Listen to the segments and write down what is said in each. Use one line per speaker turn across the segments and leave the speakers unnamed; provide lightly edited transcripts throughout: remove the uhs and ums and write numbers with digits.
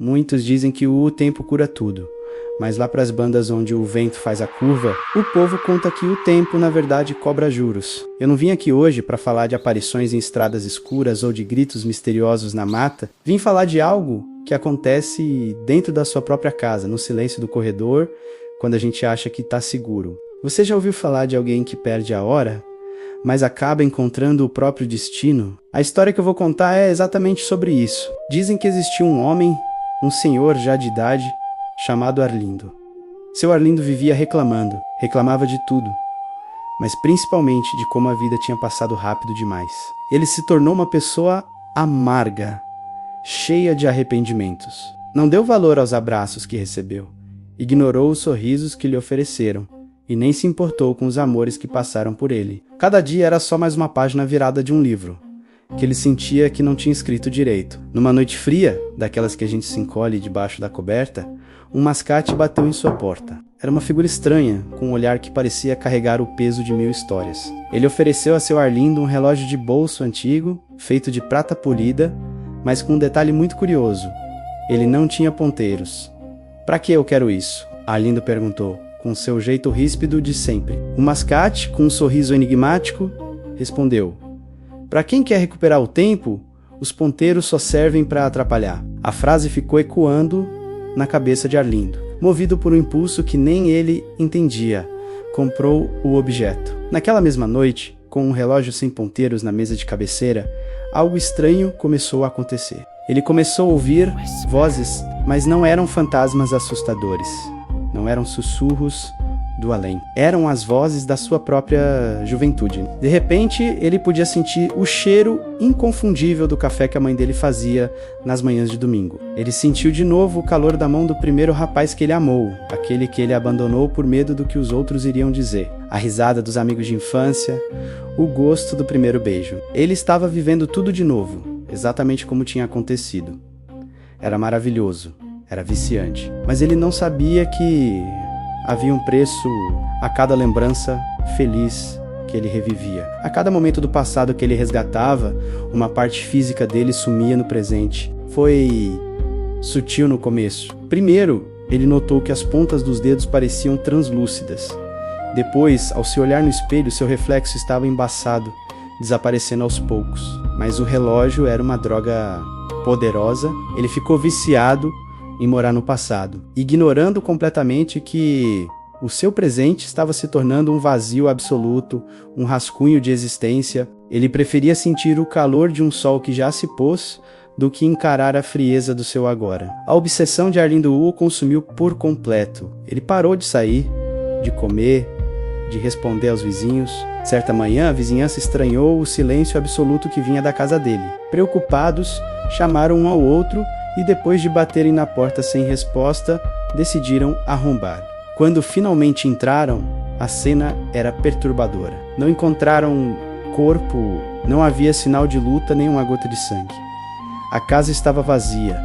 Muitos dizem que o tempo cura tudo, mas lá para as bandas onde o vento faz a curva, o povo conta que o tempo na verdade cobra juros. Eu não vim aqui hoje para falar de aparições em estradas escuras ou de gritos misteriosos na mata. Vim falar de algo que acontece dentro da sua própria casa, no silêncio do corredor, quando a gente acha que está seguro. Você já ouviu falar de alguém que perde a hora, mas acaba encontrando o próprio destino? A história que eu vou contar é exatamente sobre isso. Dizem que existiu um homem, um senhor já de idade, chamado Arlindo. Seu Arlindo vivia reclamava de tudo, mas principalmente de como a vida tinha passado rápido demais. Ele se tornou uma pessoa amarga, cheia de arrependimentos. Não deu valor aos abraços que recebeu, ignorou os sorrisos que lhe ofereceram, e nem se importou com os amores que passaram por ele. Cada dia era só mais uma página virada de um livro, que ele sentia que não tinha escrito direito. Numa noite fria, daquelas que a gente se encolhe debaixo da coberta, um mascate bateu em sua porta. Era uma figura estranha, com um olhar que parecia carregar o peso de 1000 histórias. Ele ofereceu a seu Arlindo um relógio de bolso antigo, feito de prata polida, mas com um detalhe muito curioso. Ele não tinha ponteiros. "Pra que eu quero isso?" Arlindo perguntou, com seu jeito ríspido de sempre. O mascate, com um sorriso enigmático, respondeu: "Para quem quer recuperar o tempo, os ponteiros só servem para atrapalhar." A frase ficou ecoando na cabeça de Arlindo. Movido por um impulso que nem ele entendia, comprou o objeto. Naquela mesma noite, com um relógio sem ponteiros na mesa de cabeceira, algo estranho começou a acontecer. Ele começou a ouvir vozes, mas não eram fantasmas assustadores. Não eram sussurros do além. Eram as vozes da sua própria juventude. De repente, ele podia sentir o cheiro inconfundível do café que a mãe dele fazia nas manhãs de domingo. Ele sentiu de novo o calor da mão do primeiro rapaz que ele amou, aquele que ele abandonou por medo do que os outros iriam dizer. A risada dos amigos de infância, o gosto do primeiro beijo. Ele estava vivendo tudo de novo, exatamente como tinha acontecido. Era maravilhoso, era viciante. Mas ele não sabia que havia um preço a cada lembrança feliz que ele revivia. A cada momento do passado que ele resgatava, uma parte física dele sumia no presente. Foi sutil no começo. Primeiro, ele notou que as pontas dos dedos pareciam translúcidas. Depois, ao se olhar no espelho, seu reflexo estava embaçado, desaparecendo aos poucos. Mas o relógio era uma droga poderosa. Ele ficou viciado em morar no passado, ignorando completamente que o seu presente estava se tornando um vazio absoluto, um rascunho de existência. Ele preferia sentir o calor de um sol que já se pôs do que encarar a frieza do seu agora. A obsessão de Arlindo o consumiu por completo. Ele parou de sair, de comer, de responder aos vizinhos. Certa manhã, a vizinhança estranhou o silêncio absoluto que vinha da casa dele. Preocupados, chamaram um ao outro e depois de baterem na porta sem resposta, decidiram arrombar. Quando finalmente entraram, a cena era perturbadora. Não encontraram corpo, não havia sinal de luta nem uma gota de sangue. A casa estava vazia,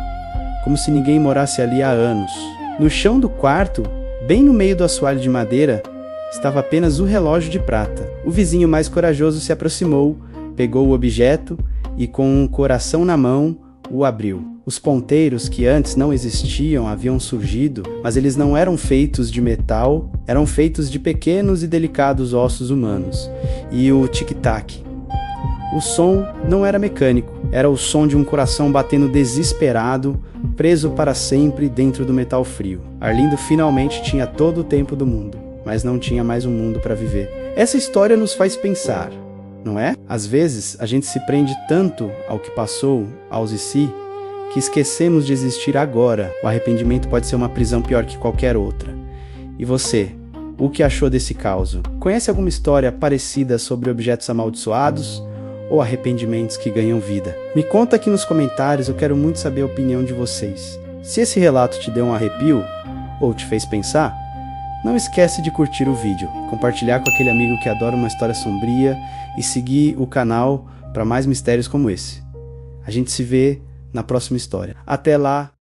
como se ninguém morasse ali há anos. No chão do quarto, bem no meio do assoalho de madeira, estava apenas o relógio de prata. O vizinho mais corajoso se aproximou, pegou o objeto e, com um coração na mão, o abriu. Os ponteiros, que antes não existiam, haviam surgido, mas eles não eram feitos de metal, eram feitos de pequenos e delicados ossos humanos. E o tic-tac. O som não era mecânico, era o som de um coração batendo desesperado, preso para sempre dentro do metal frio. Arlindo finalmente tinha todo o tempo do mundo, mas não tinha mais um mundo para viver. Essa história nos faz pensar, não é? Às vezes, a gente se prende tanto ao que passou, aos e si, que esquecemos de existir agora. O arrependimento pode ser uma prisão pior que qualquer outra. E você, o que achou desse caos? Conhece alguma história parecida sobre objetos amaldiçoados ou arrependimentos que ganham vida? Me conta aqui nos comentários, eu quero muito saber a opinião de vocês. Se esse relato te deu um arrepio ou te fez pensar, não esquece de curtir o vídeo, compartilhar com aquele amigo que adora uma história sombria e seguir o canal para mais mistérios como esse. A gente se vê na próxima história. Até lá!